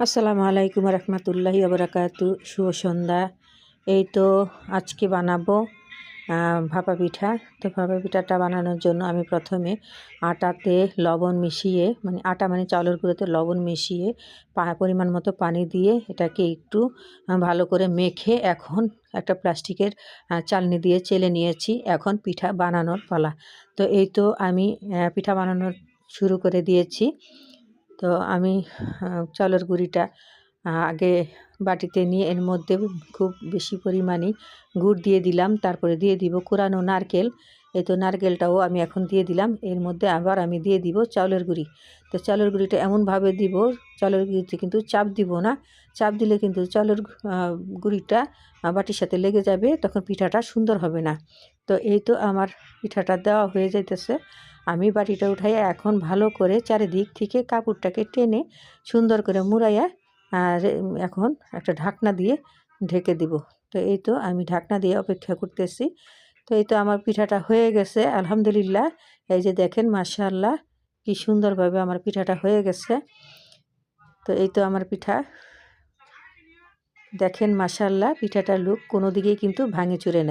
আসসালামু আলাইকুম রহমতুল্লাহি ওবরাকাতু। শুভ সন্ধ্যা। এই তো আজকে বানাবো ভাপা পিঠা। তো ভাপা পিঠাটা বানানোর জন্য আমি প্রথমে আটাতে লবণ মিশিয়ে, মানে আটা মানে চাউলের গুঁড়োতে লবণ মিশিয়ে পরিমাণ মতো পানি দিয়ে এটাকে একটু ভালো করে মেখে এখন একটা প্লাস্টিকের চালনি দিয়ে চেলে নিয়েছি। এখন পিঠা বানানোর পালা। তো এই তো আমি পিঠা বানানোর শুরু করে দিয়েছি। তো আমি চালের গুঁড়িটা আগে বাটিতে নিয়ে এর মধ্যে খুব বেশি পরিমাণে গুড় দিয়ে দিলাম। তারপরে দিয়ে দিব কোরানো নারকেল। এই তো নারকেলটাও আমি এখন দিয়ে দিলাম। এর মধ্যে আবার আমি দিয়ে দিব চাউলের গুঁড়ি। তো চাউলের গুঁড়িটা এমনভাবে দিব, চাউলের গুঁড়িতে কিন্তু চাপ দিব না। চাপ দিলে কিন্তু চাউলের গুঁড়িটা বাটির সাথে লেগে যাবে, তখন পিঠাটা সুন্দর হবে না। তো এই তো আমার পিঠাটা দেওয়া হয়ে যাইতেছে। আমি বাটিটা উঠাইয়া এখন ভালো করে চারিদিক থেকে কাপড়টাকে টেনে সুন্দর করে মুড়াইয়া আর এখন একটা ঢাকনা দিয়ে ঢেকে দিব। তো এই তো আমি ঢাকনা দিয়ে অপেক্ষা করতেছি। তো এই তো আমার পিঠাটা হয়ে গেছে আলহামদুলিল্লাহ। এই যে দেখেন মাশাআল্লাহ কি সুন্দরভাবে আমার পিঠাটা হয়ে গেছে। তো এই তো আমার পিঠা দেখেন মাশাআল্লাহ, পিঠাটার লুক কোনো দিকেই কিন্তু ভাঙে চুরে নেই।